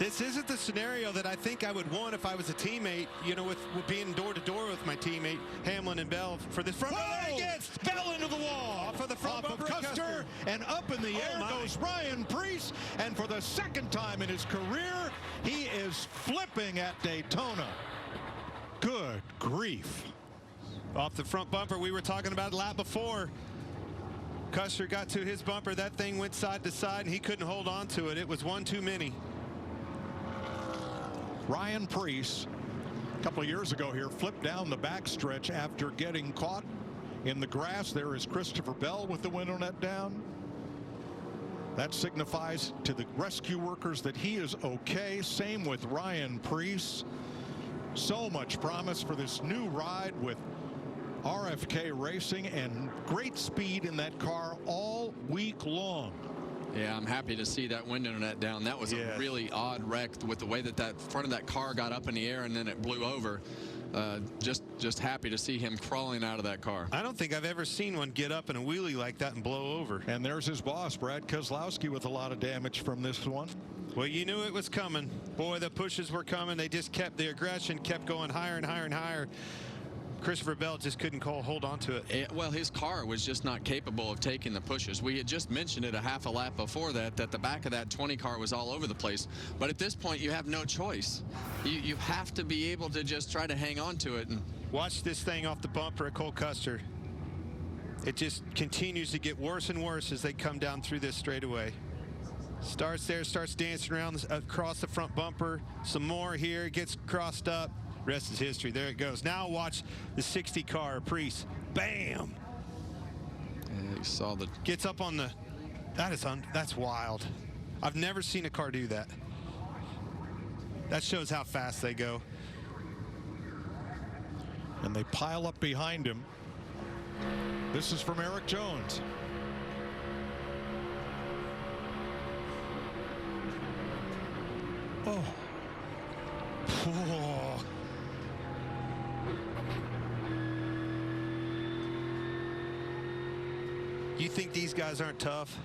This isn't the scenario that I think I would want if I was a teammate, you know, with being door-to-door with my teammate, Hamlin and Bell, for this front. Oh, gets Bell into the wall. Off of the front Off of bumper, Custer, and up in the air goes Ryan Preece. And for the second time in his career, he is flipping at Daytona. Good grief. Off the front bumper, we were talking about a lap before. Custer got to his bumper. That thing went side to side, and he couldn't hold on to it. It was one too many. Ryan Preece, a couple of years ago here, flipped down the backstretch after getting caught in the grass. There is Christopher Bell with the window net down. That signifies to the rescue workers that he is okay. Same with Ryan Preece. So much promise for this new ride with RFK Racing, and great speed in that car all week long. Yeah, I'm happy to see that window net down. That was a really odd wreck with the way that that front of that car got up in the air and then it blew over. Just happy to see him crawling out of that car. I don't think I've ever seen one get up in a wheelie like that and blow over. And there's his boss, Brad Keselowski, with a lot of damage from this one. Well, you knew it was coming. Boy, the pushes were coming. They just kept, the aggression kept going higher and higher and higher. Christopher Bell just couldn't hold on to it. Well, his car was just not capable of taking the pushes. We had just mentioned it a half a lap before that the back of that 20 car was all over the place. But at this point, you have no choice. You have to be able to just try to hang on to it. And watch this thing off the bumper at Cole Custer. It just continues to get worse and worse as they come down through this straightaway. Starts there, starts dancing around across the front bumper. Some more here, gets crossed up. Rest is history. There it goes. Now watch the 60 car, Preece. Bam! Yeah, you saw the... Gets up on the... That's wild. I've never seen a car do that. That shows how fast they go. And they pile up behind him. This is from Eric Jones. Oh. Whoa. You think these guys aren't tough?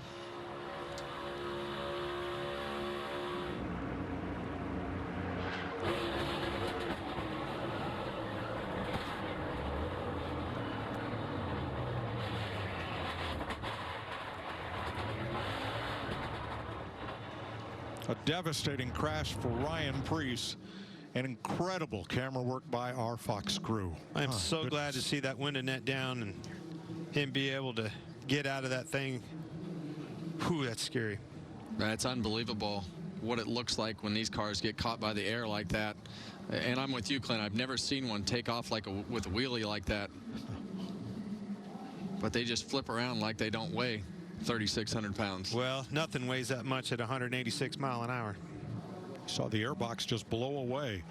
A devastating crash for Ryan Preece. An incredible camera work by our Fox crew. I'm so glad to see that window net down and him be able to get out of that thing. Whew, that's scary. It's unbelievable what it looks like when these cars get caught by the air like that. And I'm with you, Clint. I've never seen one take off with a wheelie like that. But they just flip around like they don't weigh 3,600 pounds. Well, nothing weighs that much at 186 miles an hour. Saw the airbox just blow away.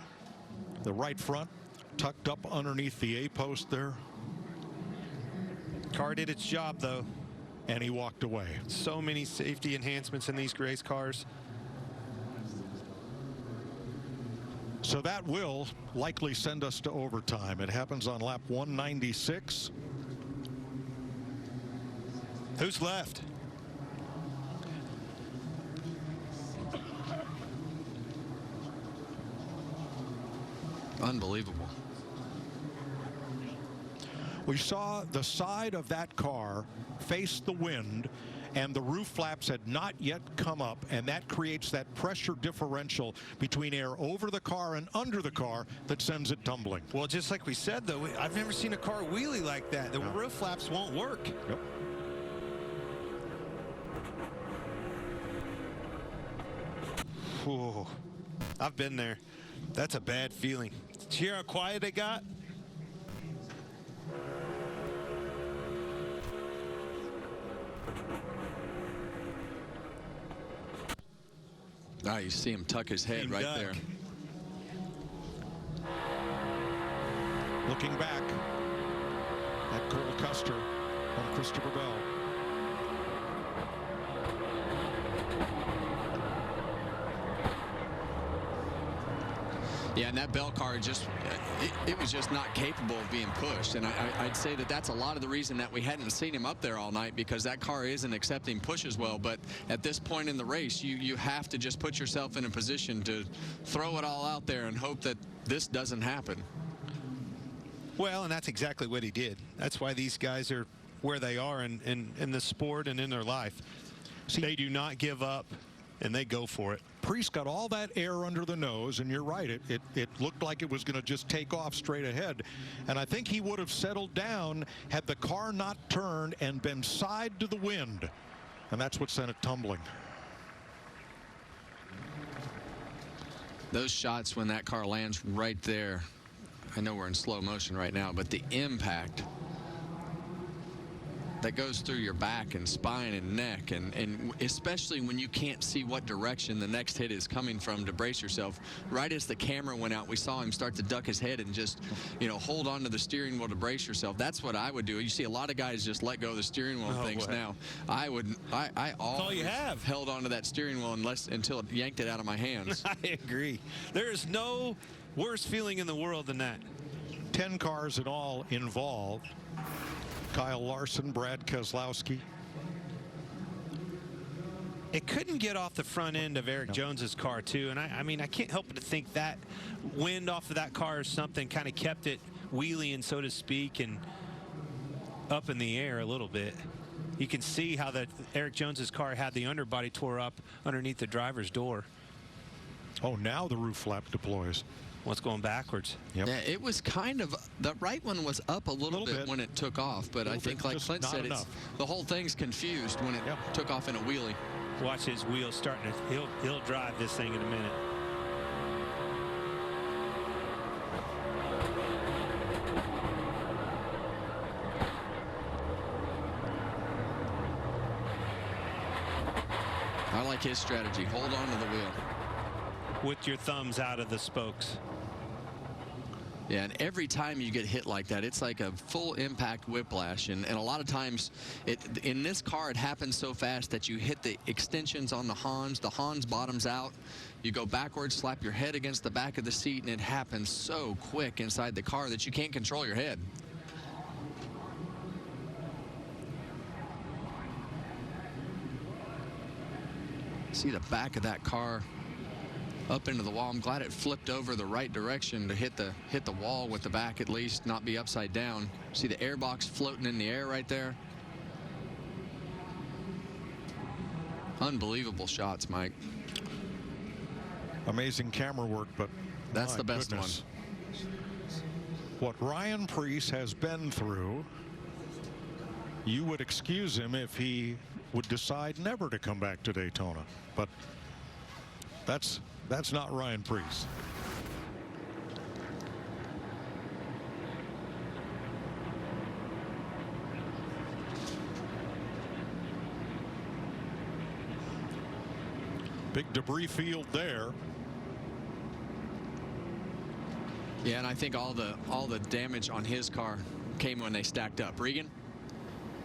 The right front tucked up underneath the A-post there. Car did its job, though. And he walked away. So many safety enhancements in these race cars. So that will likely send us to overtime. It happens on lap 196. Who's left? Unbelievable. We saw the side of that car face the wind, and the roof flaps had not yet come up, and that creates that pressure differential between air over the car and under the car that sends it tumbling. Well, just like we said, though, I've never seen a car wheelie like that. The roof flaps won't work. Yep. Whoa. I've been there. That's a bad feeling. Did you hear how quiet it got? Ah, you see him tuck his head right there. Looking back at Cole Custer and Christopher Bell. Yeah, and that Bell car just, it was just not capable of being pushed. And I'd say that that's a lot of the reason that we hadn't seen him up there all night, because that car isn't accepting pushes well. But at this point in the race, you have to just put yourself in a position to throw it all out there and hope that this doesn't happen. Well, and that's exactly what he did. That's why these guys are where they are in the sport and in their life. See, they do not give up, and they go for it. Preece got all that air under the nose, and you're right. It looked like it was going to just take off straight ahead. And I think he would have settled down had the car not turned and been side to the wind. And that's what sent it tumbling. Those shots when that car lands right there, I know we're in slow motion right now, but the impact that goes through your back and spine and neck, and especially when you can't see what direction the next hit is coming from to brace yourself. Right as the camera went out, we saw him start to duck his head and just, you know, hold on to the steering wheel to brace yourself. That's what I would do. You see a lot of guys just let go of the steering wheel and things now. I always held on to that steering wheel until it yanked it out of my hands. I agree. There is no worse feeling in the world than that. 10 cars in all involved. Kyle Larson, Brad Keselowski. It couldn't get off the front end of Eric Jones's car too, and I mean, I can't help but to think that wind off of that car or something kind of kept it wheeling, so to speak, and up in the air a little bit. You can see how that Eric Jones's car had the underbody tore up underneath the driver's door. Oh, now the roof flap deploys. What's going backwards? Yep. Yeah, it was kind of, the right one was up a little bit when it took off, but I think, like Clint said, the whole thing's confused when it took off in a wheelie. Watch his wheels starting to, he'll drive this thing in a minute. I like his strategy. Hold on to the wheel. With your thumbs out of the spokes. Yeah, and every time you get hit like that, it's like a full impact whiplash. And a lot of times, in this car, it happens so fast that you hit the extensions on the Hans bottoms out. You go backwards, slap your head against the back of the seat, and it happens so quick inside the car that you can't control your head. See the back of that car up into the wall. I'm glad it flipped over the right direction to hit the wall with the back, at least not be upside down. See the airbox floating in the air right there. Unbelievable shots, Mike. Amazing camera work, but that's the best one. What Ryan Preece has been through, you would excuse him if he would decide never to come back to Daytona, but that's not Ryan Preece. Big debris field there. Yeah, and I think all the damage on his car came when they stacked up. Regan?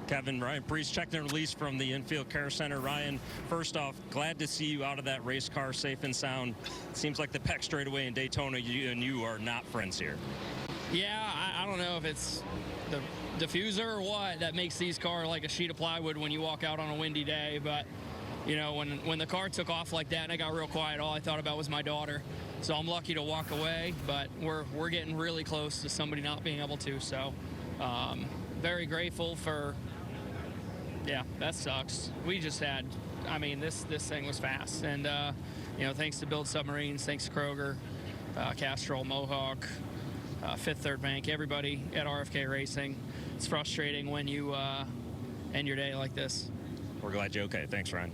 Kevin, Ryan Preece checking the release from the infield care center. Ryan, first off, glad to see you out of that race car safe and sound. It seems like the Peck straightaway in Daytona, you and you are not friends here. Yeah, I don't know if it's the diffuser or what that makes these cars like a sheet of plywood when you walk out on a windy day. But, you know, when the car took off like that and I got real quiet, all I thought about was my daughter. So I'm lucky to walk away, but we're getting really close to somebody not being able to. So very grateful for. Yeah, that sucks. We just had, I mean, this thing was fast. And, you know, thanks to Build Submarines, thanks to Kroger, Castrol, Mohawk, Fifth Third Bank, everybody at RFK Racing. It's frustrating when you end your day like this. We're glad you're okay. Thanks, Ryan.